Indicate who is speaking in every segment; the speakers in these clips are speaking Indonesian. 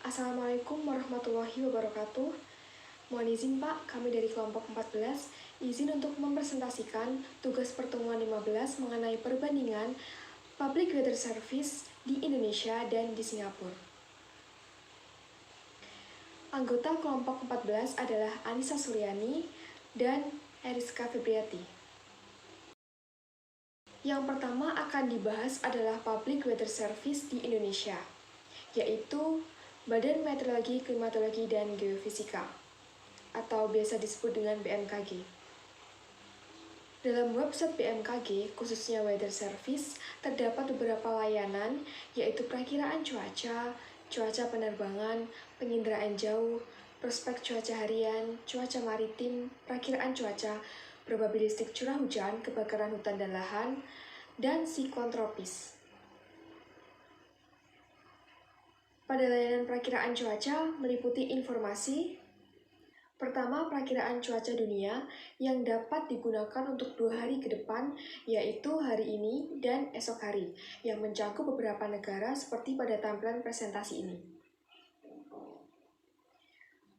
Speaker 1: Assalamualaikum warahmatullahi wabarakatuh. Mohon izin Pak, kami dari kelompok 14 izin untuk mempresentasikan tugas pertemuan 15 mengenai perbandingan Public Weather Service di Indonesia dan di Singapura. Anggota kelompok 14 adalah Anissa Suryani dan Eriska Febriati. Yang pertama akan dibahas adalah Public Weather Service di Indonesia, yaitu Badan Meteorologi, Klimatologi, dan Geofisika, atau biasa disebut dengan BMKG. Dalam website BMKG, khususnya Weather Service, terdapat beberapa layanan, yaitu perakiraan cuaca, cuaca penerbangan, penginderaan jauh, prospek cuaca harian, cuaca maritim, perakiraan cuaca, probabilistik curah hujan, kebakaran hutan dan lahan, dan siklon tropis. Pada layanan perakiraan cuaca meliputi informasi. Pertama, perakiraan cuaca dunia yang dapat digunakan untuk 2 hari ke depan, yaitu hari ini dan esok hari, yang mencakup beberapa negara seperti pada tampilan presentasi ini.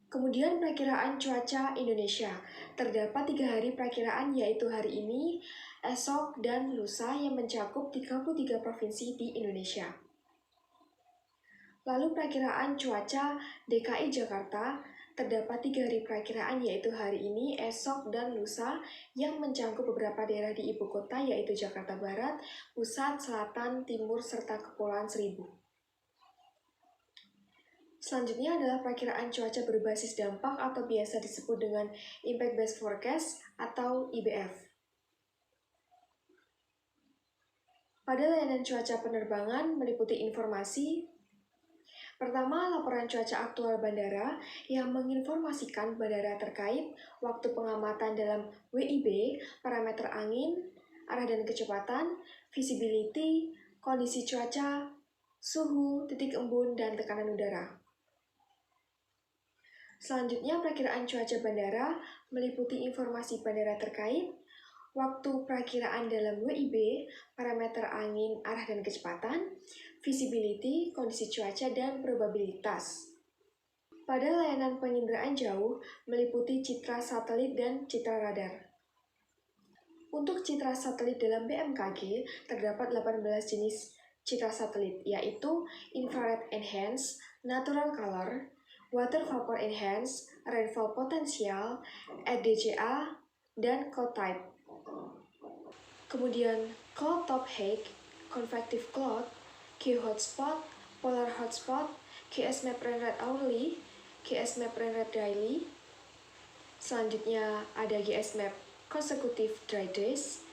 Speaker 1: Kemudian perakiraan cuaca Indonesia. Terdapat 3 hari perakiraan, yaitu hari ini, esok, dan lusa yang mencakup 33 provinsi di Indonesia. Lalu perakiraan cuaca DKI Jakarta, terdapat 3 hari perakiraan, yaitu hari ini, esok, dan lusa yang mencakup beberapa daerah di ibu kota, yaitu Jakarta Barat, Pusat, Selatan, Timur, serta Kepulauan Seribu. Selanjutnya adalah perakiraan cuaca berbasis dampak atau biasa disebut dengan Impact Based Forecast atau IBF. Pada layanan cuaca penerbangan meliputi informasi. Pertama, laporan cuaca aktual bandara yang menginformasikan bandara terkait waktu pengamatan dalam WIB, parameter angin, arah dan kecepatan, visibility, kondisi cuaca, suhu, titik embun, dan tekanan udara. Selanjutnya, perakiraan cuaca bandara meliputi informasi bandara terkait waktu perakiraan dalam WIB, parameter angin, arah dan kecepatan, visibility, kondisi cuaca, dan probabilitas. Pada layanan penginderaan jauh, meliputi citra satelit dan citra radar. Untuk citra satelit dalam BMKG, terdapat 18 jenis citra satelit, yaitu Infrared Enhanced, Natural Color, Water Vapor Enhanced, Rainfall Potential, RDCA, dan Cloud Type. Kemudian Cloud Top Height, Convective Cloud, Q-Hotspot, Polar Hotspot, QS-Map Rain Rate Hourly, QS-Map Rain Rate Daily. Selanjutnya ada GS-Map Consecutive Dry Days,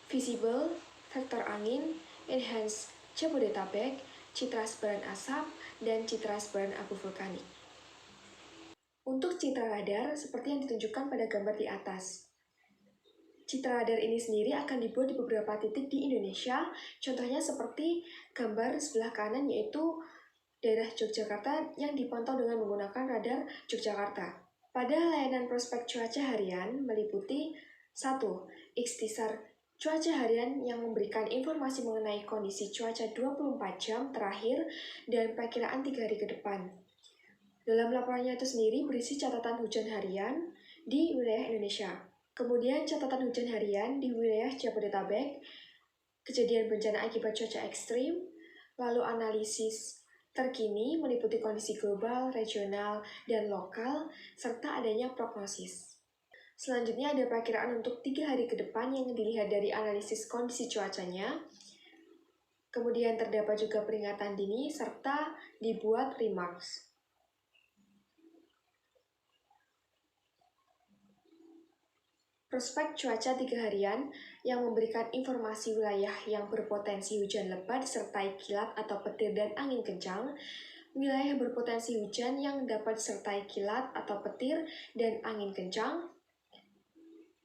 Speaker 1: Visible, Vektor Angin, Enhanced Jabodetabek, Citra Sebaran Asap, dan Citra Sebaran Abu Vulkanik. Untuk citra radar, seperti yang ditunjukkan pada gambar di atas. Citra radar ini sendiri akan dibuat di beberapa titik di Indonesia, contohnya seperti gambar sebelah kanan, yaitu daerah Yogyakarta yang dipantau dengan menggunakan radar Yogyakarta. Pada layanan prospek cuaca harian meliputi 1. Ikhtisar cuaca harian yang memberikan informasi mengenai kondisi cuaca 24 jam terakhir dan perkiraan 3 hari ke depan. Dalam laporannya itu sendiri berisi catatan hujan harian di wilayah Indonesia. Kemudian catatan hujan harian di wilayah Jabodetabek, kejadian bencana akibat cuaca ekstrim, lalu analisis terkini meliputi kondisi global, regional, dan lokal, serta adanya prognosis. Selanjutnya ada perakiraan untuk 3 hari ke depan yang dilihat dari analisis kondisi cuacanya. Kemudian terdapat juga peringatan dini, serta dibuat remarks. Prospek cuaca 3 harian yang memberikan informasi wilayah yang berpotensi hujan lebat disertai kilat atau petir dan angin kencang, wilayah berpotensi hujan yang dapat disertai kilat atau petir dan angin kencang,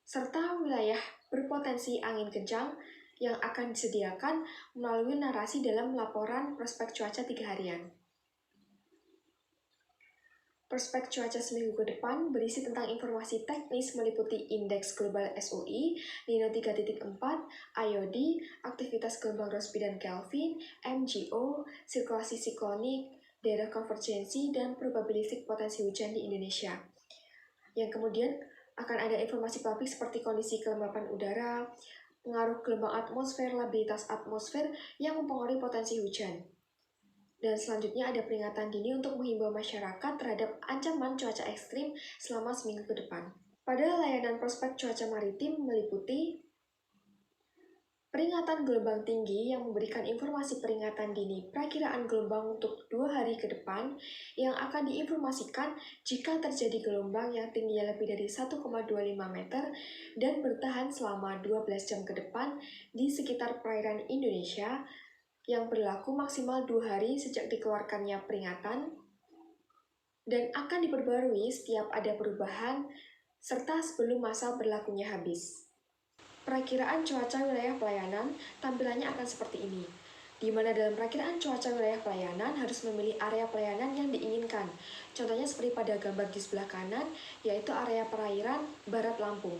Speaker 1: serta wilayah berpotensi angin kencang yang akan disediakan melalui narasi dalam laporan prospek cuaca 3 harian. Prospek cuaca seminggu ke depan berisi tentang informasi teknis meliputi indeks global SUI, Nino 3.4, IOD, aktivitas gelombang Rossby dan Kelvin, MGO, sirkulasi siklonik, daerah konvergensi, dan probabilistik potensi hujan di Indonesia. Yang kemudian akan ada informasi publik seperti kondisi kelembapan udara, pengaruh gelombang atmosfer, labilitas atmosfer yang mempengaruhi potensi hujan. Dan selanjutnya ada peringatan dini untuk menghimbau masyarakat terhadap ancaman cuaca ekstrim selama seminggu ke depan. Pada layanan prospek cuaca maritim meliputi peringatan gelombang tinggi yang memberikan informasi peringatan dini perakiraan gelombang untuk 2 hari ke depan yang akan diinformasikan jika terjadi gelombang yang tingginya lebih dari 1,25 meter dan bertahan selama 12 jam ke depan di sekitar perairan Indonesia yang berlaku maksimal 2 hari sejak dikeluarkannya peringatan dan akan diperbarui setiap ada perubahan serta sebelum masa berlakunya habis. Perakiraan cuaca wilayah pelayanan tampilannya akan seperti ini, di mana dalam perakiraan cuaca wilayah pelayanan harus memilih area pelayanan yang diinginkan. Contohnya seperti pada gambar di sebelah kanan, yaitu area perairan Barat Lampung.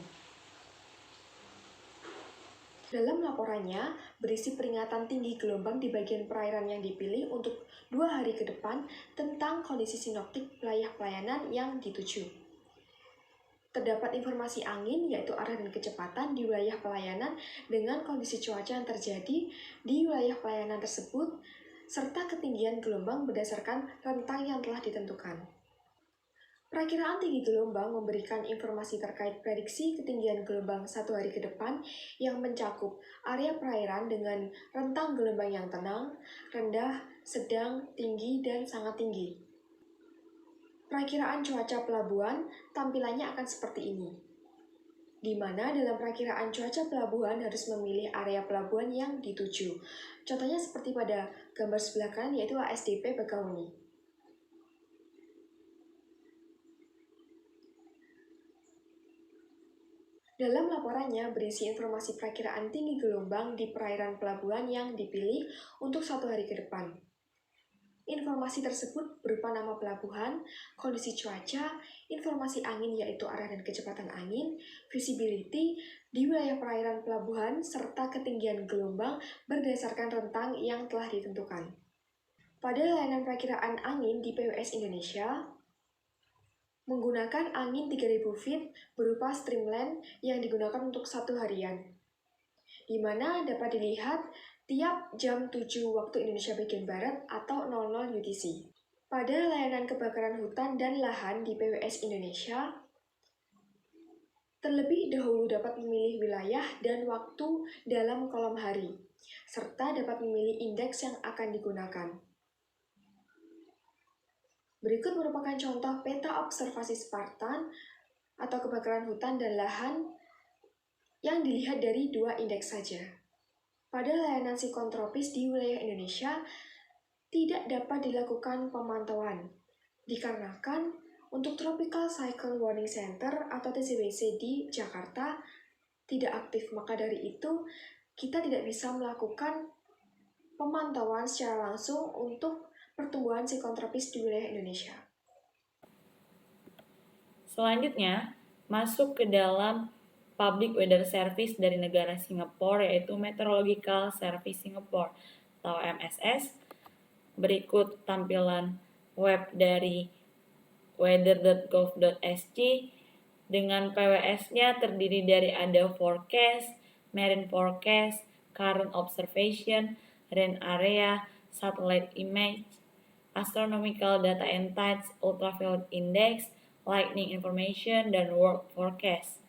Speaker 1: Dalam laporannya, berisi peringatan tinggi gelombang di bagian perairan yang dipilih untuk 2 hari ke depan tentang kondisi sinoptik wilayah pelayanan yang dituju. Terdapat informasi angin, yaitu arah dan kecepatan di wilayah pelayanan dengan kondisi cuaca yang terjadi di wilayah pelayanan tersebut, serta ketinggian gelombang berdasarkan rentang yang telah ditentukan. Perakiraan tinggi gelombang memberikan informasi terkait prediksi ketinggian gelombang 1 hari ke depan yang mencakup area perairan dengan rentang gelombang yang tenang, rendah, sedang, tinggi, dan sangat tinggi. Perakiraan cuaca pelabuhan tampilannya akan seperti ini, di mana dalam perakiraan cuaca pelabuhan harus memilih area pelabuhan yang dituju. Contohnya seperti pada gambar sebelah kanan, yaitu ASDP Bakahuni. Dalam laporannya berisi informasi perakiraan tinggi gelombang di perairan pelabuhan yang dipilih untuk 1 hari ke depan. Informasi tersebut berupa nama pelabuhan, kondisi cuaca, informasi angin yaitu arah dan kecepatan angin, visibility di wilayah perairan pelabuhan, serta ketinggian gelombang berdasarkan rentang yang telah ditentukan. Pada layanan perakiraan angin di PWS Indonesia, menggunakan angin 3000 feet berupa streamline yang digunakan untuk 1 harian, di mana dapat dilihat tiap jam 7 waktu Indonesia bagian Barat atau 00 UTC. Pada layanan kebakaran hutan dan lahan di PWS Indonesia, terlebih dahulu dapat memilih wilayah dan waktu dalam kolom hari, serta dapat memilih indeks yang akan digunakan. Berikut merupakan contoh peta observasi Spartan atau kebakaran hutan dan lahan yang dilihat dari 2 indeks saja. Pada layanan siklon tropis di wilayah Indonesia, tidak dapat dilakukan pemantauan, dikarenakan untuk Tropical Cyclone Warning Center atau TCWC di Jakarta tidak aktif. Maka dari itu, kita tidak bisa melakukan pemantauan secara langsung untuk pertumbuhan siklon tropis di wilayah Indonesia.
Speaker 2: Selanjutnya, masuk ke dalam Public Weather Service dari negara Singapura, yaitu Meteorological Service Singapore atau MSS. Berikut tampilan web dari weather.gov.sg dengan PWS-nya terdiri dari ada forecast, marine forecast, current observation, rain area, satellite image, astronomical data and tides, ultraviolet index, lightning information, dan world forecast.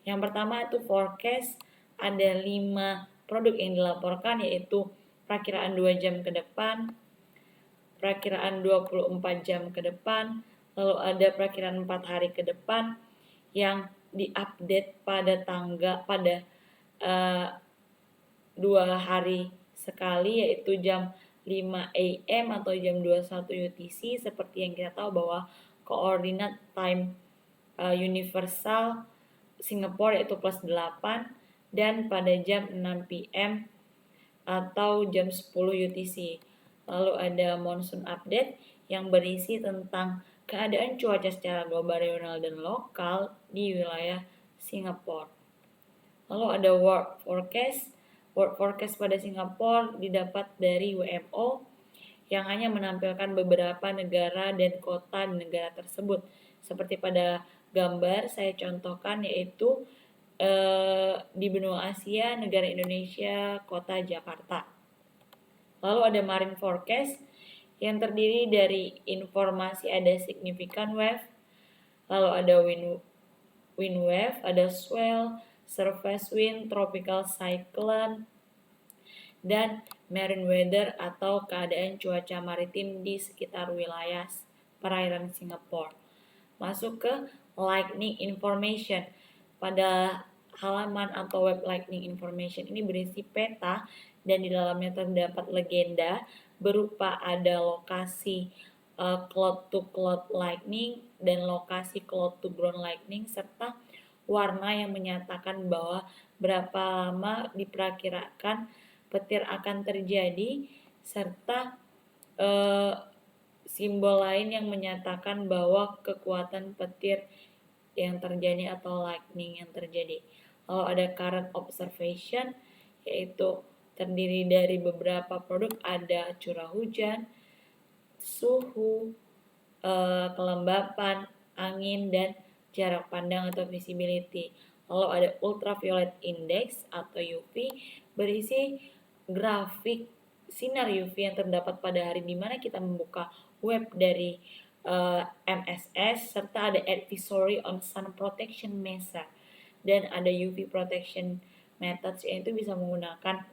Speaker 2: Yang pertama itu forecast, ada 5 produk yang dilaporkan, yaitu perakiraan 2 jam ke depan, perakiraan 24 jam ke depan, lalu ada perakiraan 4 hari ke depan yang diupdate pada 2 hari sekali, yaitu jam 5 AM atau jam 21 UTC. Seperti yang kita tahu bahwa koordinat time universal Singapura yaitu plus 8 dan pada jam 6 PM atau jam 10 UTC. Lalu ada monsoon update yang berisi tentang keadaan cuaca secara global, regional, dan lokal di wilayah Singapura. Lalu ada world forecast. World forecast pada Singapura didapat dari WMO yang hanya menampilkan beberapa negara dan kota di negara tersebut. Seperti pada gambar saya contohkan, yaitu di benua Asia, negara Indonesia, kota Jakarta. Lalu ada marine forecast yang terdiri dari informasi ada significant wave, lalu ada wind wave, ada swell, surface wind, tropical cyclone, dan marine weather atau keadaan cuaca maritim di sekitar wilayah perairan Singapura. Masuk ke lightning information. Pada halaman atau web lightning information ini berisi peta dan di dalamnya terdapat legenda berupa ada lokasi cloud to cloud lightning dan lokasi cloud to ground lightning serta warna yang menyatakan bahwa berapa lama diperkirakan petir akan terjadi serta simbol lain yang menyatakan bahwa kekuatan petir yang terjadi atau lightning yang terjadi. Lalu ada current observation, yaitu terdiri dari beberapa produk, ada curah hujan, suhu, kelembapan, angin, dan jarak pandang atau visibility. Lalu ada ultraviolet index atau UV, berisi grafik sinar UV yang terdapat pada hari di mana kita membuka web dari MSS, serta ada advisory on sun protection measure, dan ada UV protection methods, yaitu bisa menggunakan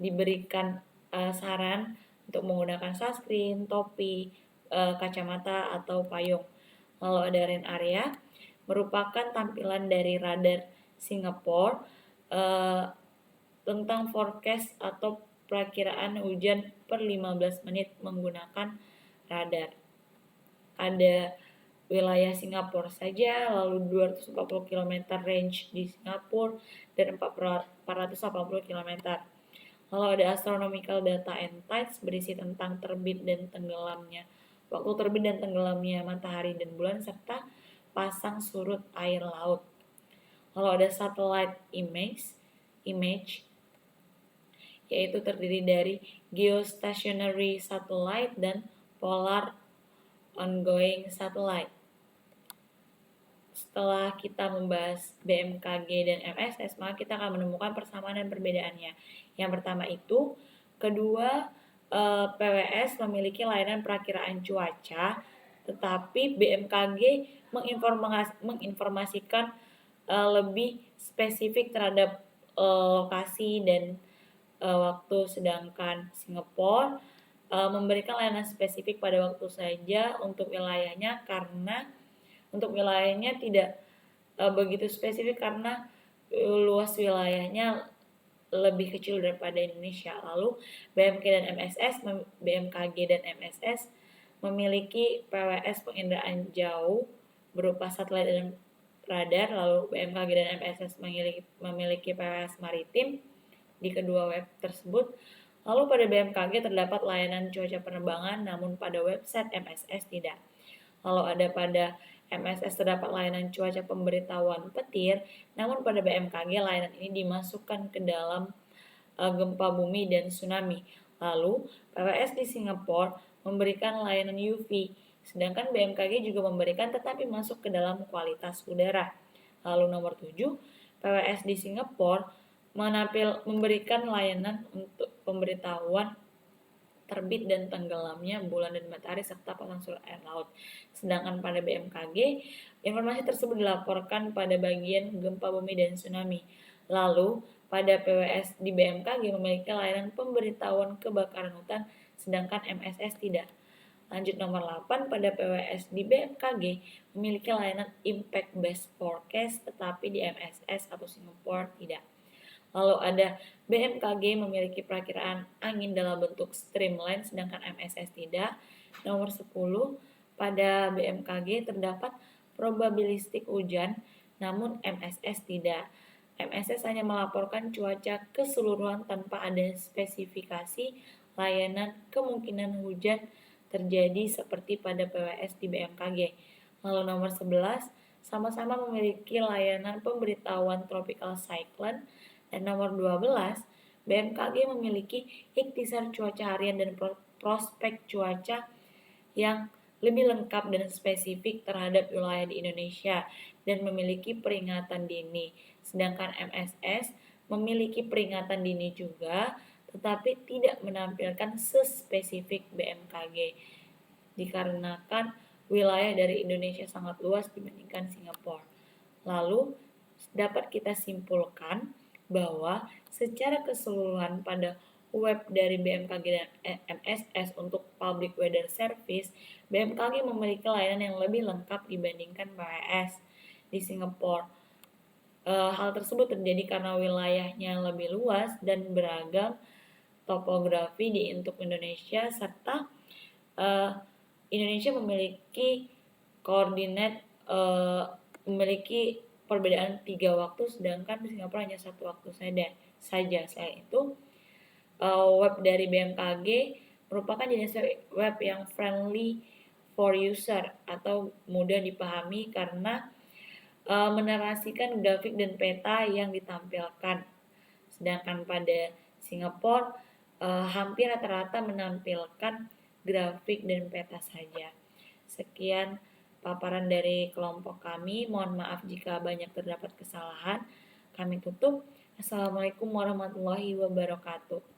Speaker 2: diberikan saran untuk menggunakan sunscreen, topi, kacamata atau payung. Lalu ada rain area, merupakan tampilan dari radar Singapura tentang forecast atau perakiraan hujan per 15 menit menggunakan radar. Ada wilayah Singapura saja, lalu 240 km range di Singapura dan 480 km. Lalu ada astronomical data and tides, berisi tentang terbit dan tenggelamnya, waktu terbit dan tenggelamnya matahari dan bulan serta pasang surut air laut. Lalu ada satellite image, yaitu terdiri dari geostationary satellite dan polar ongoing satellite. Setelah kita membahas BMKG dan MSS, maka kita akan menemukan persamaan dan perbedaannya. Yang pertama itu, kedua PWS memiliki layanan perakiraan cuaca, tetapi BMKG menginformasikan lebih spesifik terhadap lokasi dan waktu, sedangkan Singapura memberikan layanan spesifik pada waktu saja untuk wilayahnya, karena untuk wilayahnya tidak begitu spesifik karena luas wilayahnya lebih kecil daripada Indonesia. Lalu BMKG dan MSS memiliki PWS penginderaan jauh berupa satelit dan radar, lalu BMKG dan MSS memiliki PWS maritim di kedua web tersebut. Lalu pada BMKG terdapat layanan cuaca penerbangan, namun pada website MSS tidak. Lalu ada pada MSS terdapat layanan cuaca pemberitahuan petir, namun pada BMKG layanan ini dimasukkan ke dalam gempa bumi dan tsunami. Lalu PWS di Singapura memberikan layanan UV, sedangkan BMKG juga memberikan tetapi masuk ke dalam kualitas udara. Lalu nomor 7, PWS di Singapura memberikan layanan untuk pemberitahuan terbit dan tenggelamnya bulan dan matahari serta pasang surut air laut. Sedangkan pada BMKG, informasi tersebut dilaporkan pada bagian gempa bumi dan tsunami. Lalu, pada PWS di BMKG memiliki layanan pemberitahuan kebakaran hutan, sedangkan MSS tidak. Lanjut nomor 8, pada PWS di BMKG memiliki layanan impact based forecast, tetapi di MSS atau Singapura tidak. Lalu ada BMKG memiliki perakiraan angin dalam bentuk streamline, sedangkan MSS tidak. Nomor 10, pada BMKG terdapat probabilistik hujan, namun MSS tidak. MSS hanya melaporkan cuaca keseluruhan tanpa ada spesifikasi layanan kemungkinan hujan terjadi seperti pada PWS di BMKG. Lalu nomor 11, sama-sama memiliki layanan pemberitahuan tropical cyclone. Dan nomor 12, BMKG memiliki ikhtisar cuaca harian dan prospek cuaca yang lebih lengkap dan spesifik terhadap wilayah di Indonesia dan memiliki peringatan dini. Sedangkan MSS memiliki peringatan dini juga, tetapi tidak menampilkan sespesifik BMKG, dikarenakan wilayah dari Indonesia sangat luas dibandingkan Singapura. Lalu, dapat kita simpulkan bahwa secara keseluruhan pada web dari BMKG dan MSS untuk Public Weather Service, BMKG memiliki layanan yang lebih lengkap dibandingkan PWS di Singapura. Hal tersebut terjadi karena wilayahnya lebih luas dan beragam topografi untuk Indonesia, serta Indonesia memiliki koordinat memiliki perbedaan 3 waktu, sedangkan di Singapura hanya 1 waktu saja. Selain itu, web dari BMKG merupakan jenis web yang friendly for user atau mudah dipahami karena menarasikan grafik dan peta yang ditampilkan. Sedangkan pada Singapura hampir rata-rata menampilkan grafik dan peta saja. Sekian paparan dari kelompok kami. Mohon maaf jika banyak terdapat kesalahan. Kami tutup. Assalamualaikum warahmatullahi wabarakatuh.